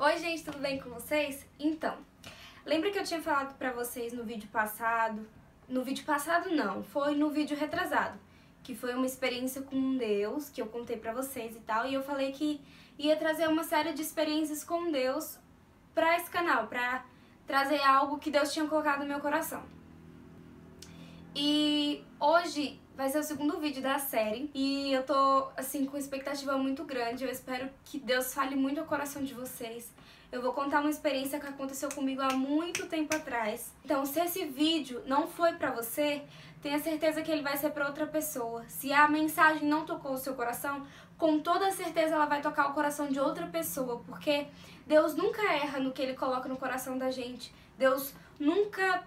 Oi gente, tudo bem com vocês? Então, lembra que eu tinha falado pra vocês no vídeo passado? No vídeo passado não, foi no vídeo retrasado, que foi uma experiência com Deus, que eu contei pra vocês e tal, e eu falei que ia trazer uma série de experiências com Deus pra esse canal, pra trazer algo que Deus tinha colocado no meu coração. E hoje vai ser o segundo vídeo da série e eu tô, assim, com expectativa muito grande. Eu espero que Deus fale muito ao coração de vocês. Eu vou contar uma experiência que aconteceu comigo há muito tempo atrás. Então, se esse vídeo não foi pra você, tenha certeza que ele vai ser pra outra pessoa. Se a mensagem não tocou o seu coração, com toda certeza ela vai tocar o coração de outra pessoa, porque Deus nunca erra no que Ele coloca no coração da gente. Deus nunca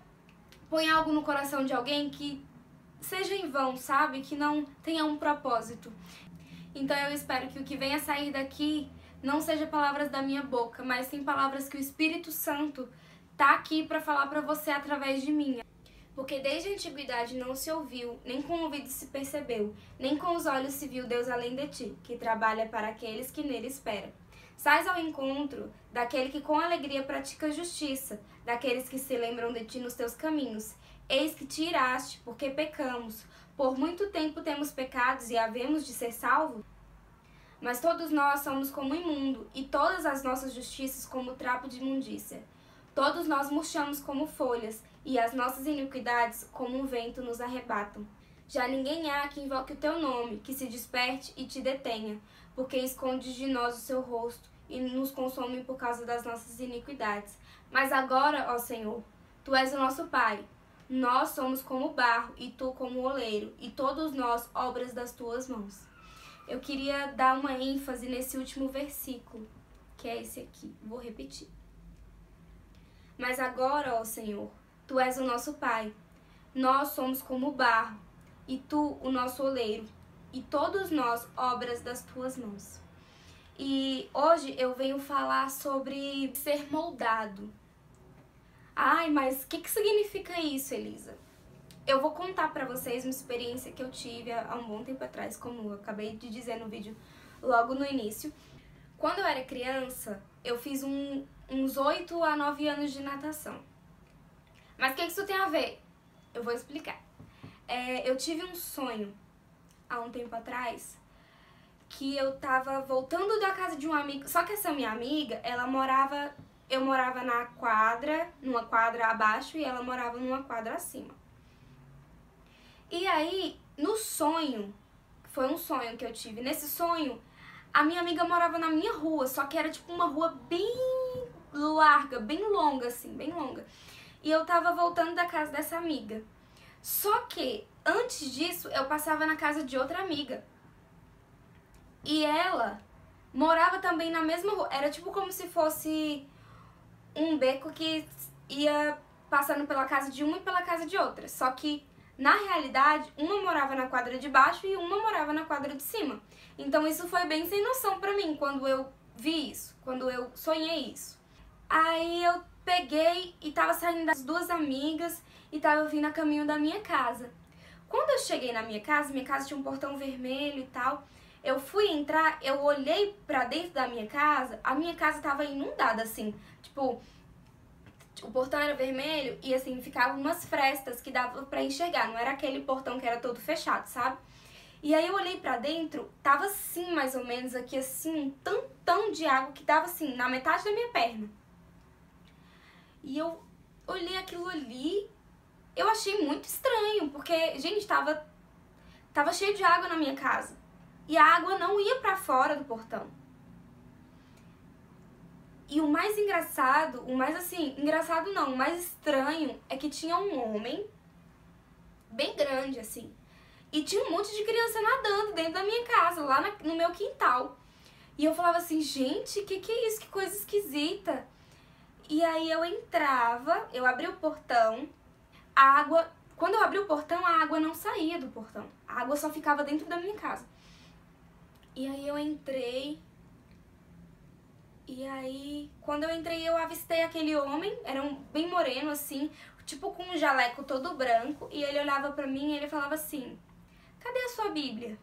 põe algo no coração de alguém que seja em vão, sabe? Que não tenha um propósito. Então eu espero que o que venha sair daqui não seja palavras da minha boca, mas sim palavras que o Espírito Santo tá aqui pra falar pra você através de mim. Porque desde a antiguidade não se ouviu, nem com o ouvido se percebeu, nem com os olhos se viu Deus além de ti, que trabalha para aqueles que nele esperam. Sais ao encontro daquele que com alegria pratica justiça, daqueles que se lembram de ti nos teus caminhos. Eis que te iraste, porque pecamos. Por muito tempo temos pecados e havemos de ser salvos. Mas todos nós somos como imundo, e todas as nossas justiças como trapo de imundícia. Todos nós murchamos como folhas, e as nossas iniquidades como um vento nos arrebatam. Já ninguém há que invoque o teu nome, que se desperte e te detenha, porque escondes de nós o seu rosto e nos consome por causa das nossas iniquidades. Mas agora, ó Senhor, tu és o nosso Pai. Nós somos como barro e tu como oleiro, e todos nós obras das tuas mãos. Eu queria dar uma ênfase nesse último versículo, que é esse aqui. Vou repetir. Mas agora, ó Senhor, tu és o nosso Pai. Nós somos como barro, e tu o nosso oleiro, e todos nós obras das tuas mãos. E hoje eu venho falar sobre ser moldado. Ai, mas o que significa isso, Elisa? Eu vou contar pra vocês uma experiência que eu tive há um bom tempo atrás, como eu acabei de dizer no vídeo logo no início. Quando eu era criança, eu fiz uns 8 a 9 anos de natação. Mas o que isso tem a ver? Eu vou explicar. Eu tive um sonho há um tempo atrás que eu tava voltando da casa de uma amiga, só que essa minha amiga, eu morava numa quadra abaixo e ela morava numa quadra acima. E aí, no sonho, foi um sonho que eu tive, nesse sonho, a minha amiga morava na minha rua, só que era tipo uma rua bem larga, bem longa assim, bem longa. E eu tava voltando da casa dessa amiga. Só que, antes disso, eu passava na casa de outra amiga. E ela morava também na mesma rua. Era tipo como se fosse um beco que ia passando pela casa de uma e pela casa de outra. Só que, na realidade, uma morava na quadra de baixo e uma morava na quadra de cima. Então isso foi bem sem noção pra mim quando eu vi isso, quando eu sonhei isso. Aí eu peguei e tava saindo das duas amigas e tava vindo a caminho da minha casa. Quando eu cheguei na minha casa tinha um portão vermelho e tal. Eu fui entrar, eu olhei pra dentro da minha casa, a minha casa tava inundada, assim. Tipo, o portão era vermelho e, assim, ficavam umas frestas que dava pra enxergar. Não era aquele portão que era todo fechado, sabe? E aí eu olhei pra dentro, tava assim, mais ou menos, aqui assim, um tantão de água que tava, assim, na metade da minha perna. E eu olhei aquilo ali, eu achei muito estranho, porque, gente, tava cheio de água na minha casa. E a água não ia pra fora do portão. E o mais engraçado, o mais estranho é que tinha um homem bem grande, assim. E tinha um monte de criança nadando dentro da minha casa, lá no meu quintal. E eu falava assim, gente, que é isso? Que coisa esquisita. E aí eu entrava, eu abri o portão, quando eu abri o portão, a água não saía do portão. A água só ficava dentro da minha casa. E aí eu entrei, e aí quando eu entrei eu avistei aquele homem, era bem moreno assim, tipo com um jaleco todo branco, e ele olhava pra mim e ele falava assim, cadê a sua Bíblia?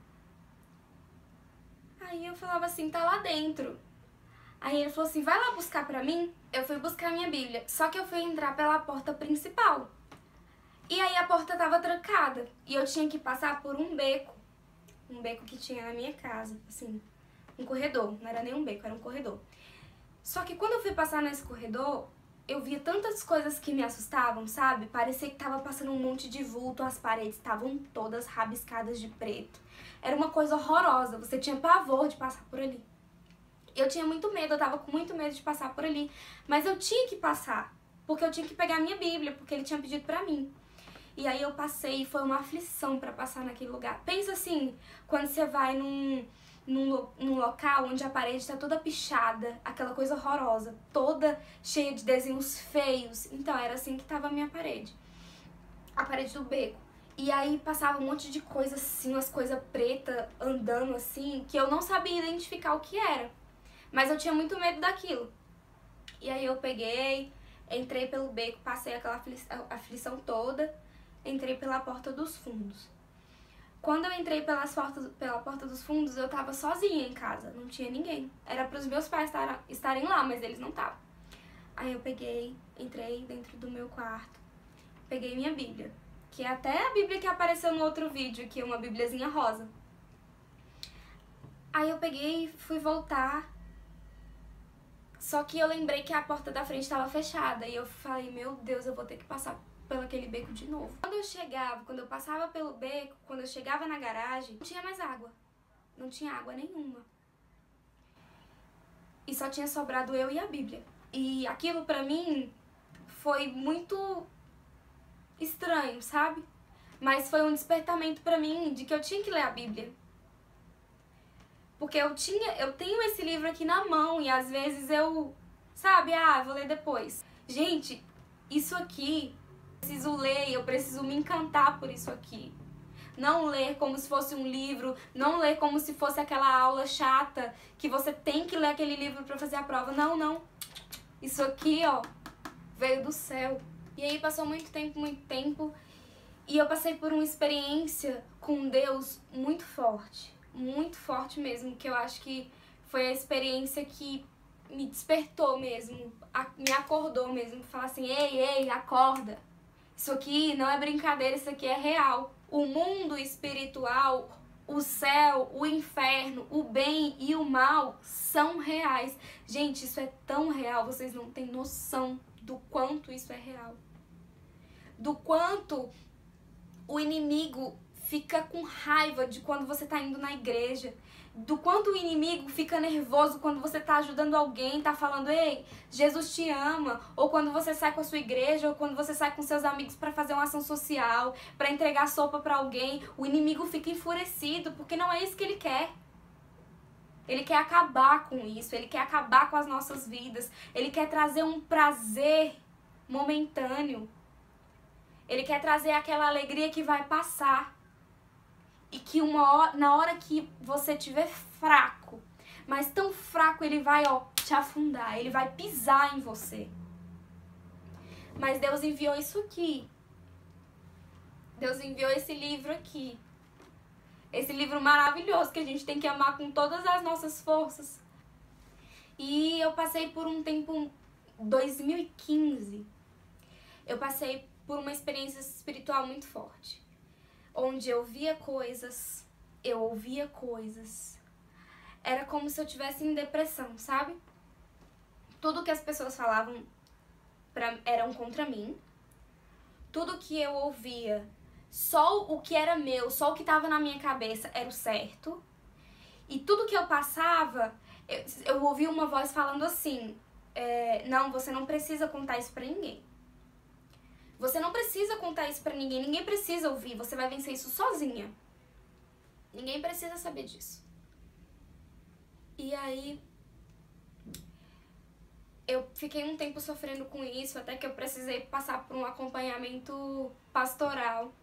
Aí eu falava assim, tá lá dentro. Aí ele falou assim, vai lá buscar pra mim. Eu fui buscar minha Bíblia, só que eu fui entrar pela porta principal. E aí a porta tava trancada e eu tinha que passar por um beco que tinha na minha casa, assim, um corredor, não era nem um beco, era um corredor. Só que quando eu fui passar nesse corredor, eu via tantas coisas que me assustavam, sabe? Parecia que tava passando um monte de vulto, as paredes estavam todas rabiscadas de preto. Era uma coisa horrorosa, você tinha pavor de passar por ali. Eu tinha muito medo, eu tava com muito medo de passar por ali, mas eu tinha que passar, porque eu tinha que pegar a minha Bíblia, porque ele tinha pedido pra mim. E aí eu passei e foi uma aflição pra passar naquele lugar. Pensa assim, quando você vai num local onde a parede tá toda pichada, aquela coisa horrorosa, toda cheia de desenhos feios. Então era assim que tava a minha parede. A parede do beco. E aí passava um monte de coisa assim, umas coisas pretas andando assim, que eu não sabia identificar o que era. Mas eu tinha muito medo daquilo. E aí eu peguei, entrei pelo beco, passei aquela aflição toda, entrei pela porta dos fundos. Quando eu entrei pela porta dos fundos, eu tava sozinha em casa, não tinha ninguém. Era pros meus pais estarem lá, mas eles não estavam. Aí eu peguei, entrei dentro do meu quarto, peguei minha Bíblia, que é até a Bíblia que apareceu no outro vídeo, que é uma Bíbliazinha rosa. Aí eu peguei, fui voltar, só que eu lembrei que a porta da frente estava fechada, e eu falei, meu Deus, eu vou ter que passar pelo aquele beco de novo. Quando eu passava pelo beco, quando eu chegava na garagem, não tinha mais água. Não tinha água nenhuma. E só tinha sobrado eu e a Bíblia. E aquilo pra mim foi muito estranho, sabe? Mas foi um despertamento pra mim de que eu tinha que ler a Bíblia. Porque eu tenho esse livro aqui na mão e às vezes eu, sabe, vou ler depois. Gente, isso aqui preciso ler, eu preciso me encantar por isso aqui. Não ler como se fosse um livro, não ler como se fosse aquela aula chata que você tem que ler aquele livro pra fazer a prova. Não, não. Isso aqui, ó, veio do céu. E aí passou muito tempo, e eu passei por uma experiência com Deus muito forte mesmo, que eu acho que foi a experiência que me despertou mesmo, me acordou mesmo, falar assim, ei, acorda. Isso aqui não é brincadeira, isso aqui é real. O mundo espiritual, o céu, o inferno, o bem e o mal são reais. Gente, isso é tão real, vocês não têm noção do quanto isso é real. Do quanto o inimigo fica com raiva de quando você tá indo na igreja. Do quanto o inimigo fica nervoso quando você tá ajudando alguém, tá falando, ei, Jesus te ama. Ou quando você sai com a sua igreja, ou quando você sai com seus amigos pra fazer uma ação social, pra entregar sopa pra alguém. O inimigo fica enfurecido, porque não é isso que ele quer. Ele quer acabar com isso, ele quer acabar com as nossas vidas. Ele quer trazer um prazer momentâneo. Ele quer trazer aquela alegria que vai passar. E que na hora que você estiver fraco, mas tão fraco, ele vai, te afundar, ele vai pisar em você. Mas Deus enviou isso aqui. Deus enviou esse livro aqui. Esse livro maravilhoso que a gente tem que amar com todas as nossas forças. E eu passei por um tempo, 2015, eu passei por uma experiência espiritual muito forte. Onde eu via coisas, eu ouvia coisas. Era como se eu estivesse em depressão, sabe? Tudo que as pessoas falavam eram contra mim. Tudo que eu ouvia, só o que era meu, só o que estava na minha cabeça era o certo. E tudo que eu passava, eu ouvia uma voz falando assim, não, você não precisa contar isso pra ninguém. Você não precisa contar isso pra ninguém, ninguém precisa ouvir, você vai vencer isso sozinha. Ninguém precisa saber disso. E aí, eu fiquei um tempo sofrendo com isso, até que eu precisei passar por um acompanhamento pastoral.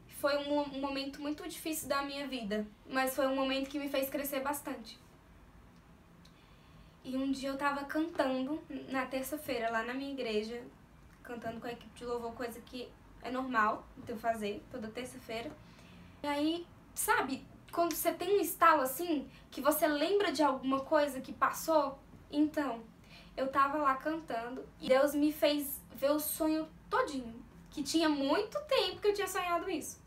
Foi um momento muito difícil da minha vida, mas foi um momento que me fez crescer bastante. E um dia eu tava cantando na terça-feira lá na minha igreja, cantando com a equipe de louvor, coisa que é normal de eu fazer toda terça-feira. E aí, sabe, quando você tem um estalo assim, que você lembra de alguma coisa que passou? Então, eu tava lá cantando e Deus me fez ver o sonho todinho, que tinha muito tempo que eu tinha sonhado isso.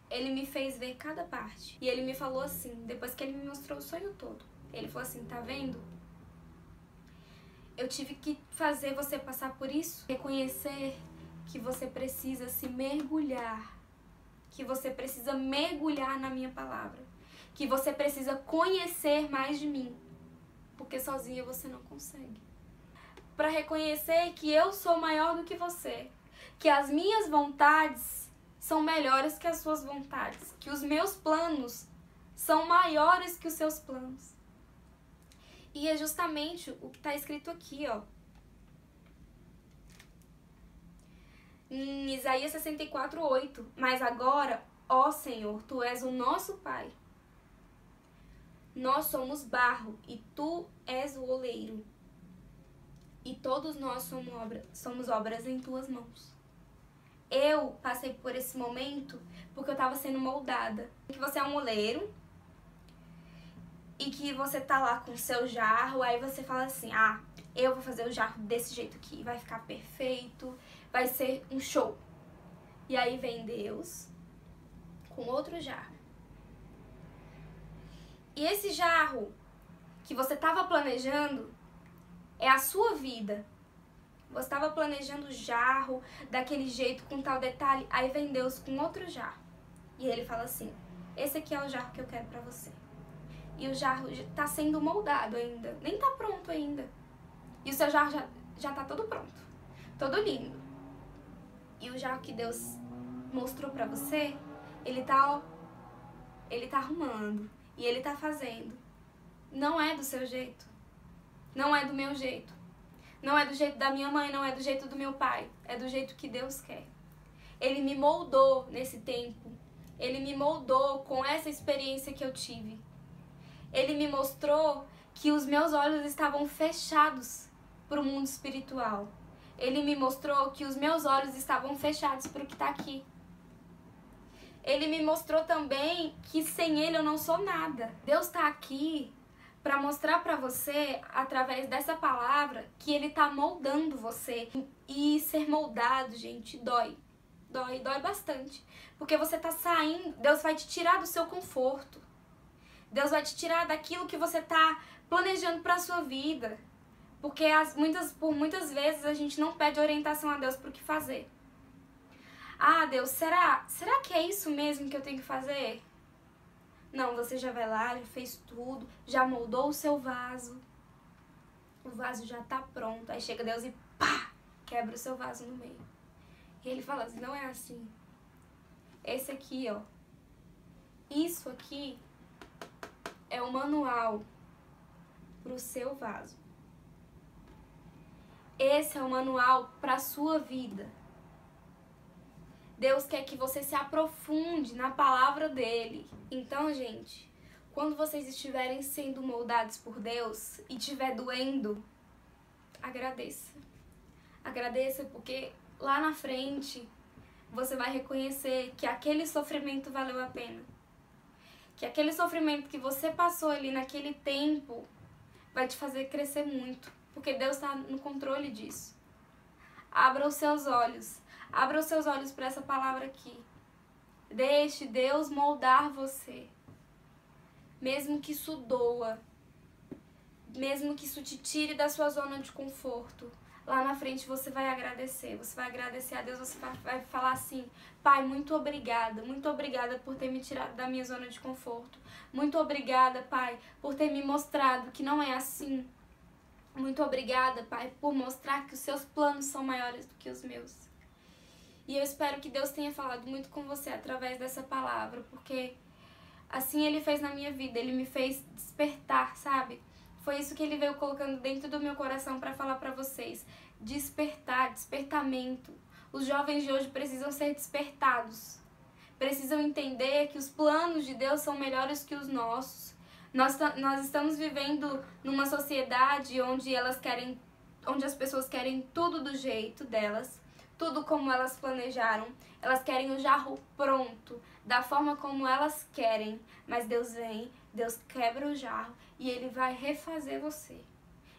Ele me fez ver cada parte. E ele me falou assim, depois que ele me mostrou o sonho todo. Ele falou assim, tá vendo? Eu tive que fazer você passar por isso. Reconhecer que você precisa se mergulhar. Que você precisa mergulhar na minha palavra. Que você precisa conhecer mais de mim. Porque sozinha você não consegue. Para reconhecer que eu sou maior do que você. Que as minhas vontades são melhores que as suas vontades, que os meus planos são maiores que os seus planos. E é justamente o que está escrito aqui, ó. Em Isaías 64:8. Mas agora, ó Senhor, Tu és o nosso Pai. Nós somos barro e Tu és o oleiro. E todos nós somos obras em Tuas mãos. Eu passei por esse momento porque eu tava sendo moldada. Que você é um oleiro e que você tá lá com o seu jarro, aí você fala assim, ah, eu vou fazer o jarro desse jeito aqui, vai ficar perfeito, vai ser um show. E aí vem Deus com outro jarro. E esse jarro que você tava planejando é a sua vida. Você estava planejando o jarro daquele jeito, com tal detalhe. Aí vem Deus com outro jarro. E ele fala assim, esse aqui é o jarro que eu quero pra você. E o jarro tá sendo moldado ainda. Nem tá pronto ainda. E o seu jarro já tá todo pronto. Todo lindo. E o jarro que Deus mostrou pra você, ele tá arrumando. E ele tá fazendo. Não é do seu jeito. Não é do meu jeito. Não é do jeito da minha mãe, não é do jeito do meu pai. É do jeito que Deus quer. Ele me moldou nesse tempo. Ele me moldou com essa experiência que eu tive. Ele me mostrou que os meus olhos estavam fechados para o mundo espiritual. Ele me mostrou que os meus olhos estavam fechados para o que está aqui. Ele me mostrou também que sem Ele eu não sou nada. Deus está aqui para mostrar para você, através dessa palavra, que Ele tá moldando você. E ser moldado, gente, dói. Dói bastante. Porque você tá saindo, Deus vai te tirar do seu conforto. Deus vai te tirar daquilo que você tá planejando pra sua vida. Porque por muitas vezes a gente não pede orientação a Deus pro que fazer. Ah, Deus, será que é isso mesmo que eu tenho que fazer? Não, você já vai lá, já fez tudo, já moldou o seu vaso. O vaso já tá pronto. Aí chega Deus e pá, quebra o seu vaso no meio. E ele fala assim, não é assim. Esse aqui, ó. Isso aqui é o manual pro seu vaso. Esse é o manual pra sua vida. Deus quer que você se aprofunde na palavra dele. Então, gente, quando vocês estiverem sendo moldados por Deus e estiver doendo, agradeça. Agradeça porque lá na frente você vai reconhecer que aquele sofrimento valeu a pena. Que aquele sofrimento que você passou ali naquele tempo vai te fazer crescer muito. Porque Deus está no controle disso. Abra os seus olhos. Abra os seus olhos para essa palavra aqui. Deixe Deus moldar você. Mesmo que isso doa. Mesmo que isso te tire da sua zona de conforto. Lá na frente você vai agradecer. Você vai agradecer a Deus. Você vai falar assim, Pai, muito obrigada. Muito obrigada por ter me tirado da minha zona de conforto. Muito obrigada, Pai, por ter me mostrado que não é assim. Muito obrigada, Pai, por mostrar que os seus planos são maiores do que os meus. E eu espero que Deus tenha falado muito com você através dessa palavra, porque assim Ele fez na minha vida, Ele me fez despertar, sabe? Foi isso que Ele veio colocando dentro do meu coração para falar para vocês. Despertar, despertamento. Os jovens de hoje precisam ser despertados. Precisam entender que os planos de Deus são melhores que os nossos. Nós estamos vivendo numa sociedade onde as pessoas querem tudo do jeito delas, tudo como elas planejaram. Elas querem o jarro pronto, da forma como elas querem. Mas Deus vem, Deus quebra o jarro e Ele vai refazer você.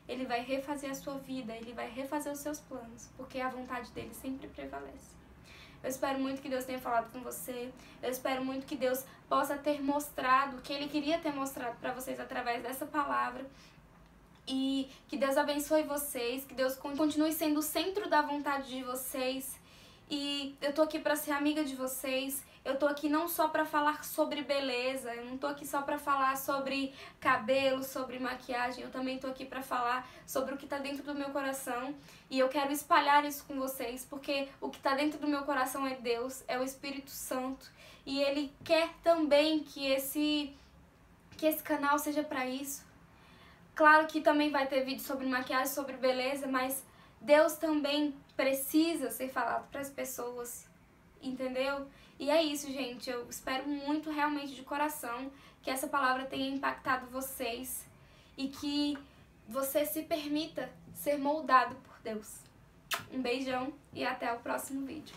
Ele vai refazer a sua vida, Ele vai refazer os seus planos, porque a vontade dEle sempre prevalece. Eu espero muito que Deus tenha falado com você. Eu espero muito que Deus possa ter mostrado o que Ele queria ter mostrado para vocês através dessa palavra. E que Deus abençoe vocês, que Deus continue sendo o centro da vontade de vocês. E eu tô aqui pra ser amiga de vocês. Eu tô aqui não só pra falar sobre beleza, eu não tô aqui só pra falar sobre cabelo, sobre maquiagem, eu também tô aqui pra falar sobre o que tá dentro do meu coração. E eu quero espalhar isso com vocês, porque o que tá dentro do meu coração é Deus, é o Espírito Santo. E Ele quer também que esse canal seja pra isso. Claro que também vai ter vídeo sobre maquiagem, sobre beleza, mas Deus também precisa ser falado para as pessoas, entendeu? E é isso, gente. Eu espero muito, realmente, de coração, que essa palavra tenha impactado vocês e que você se permita ser moldado por Deus. Um beijão e até o próximo vídeo.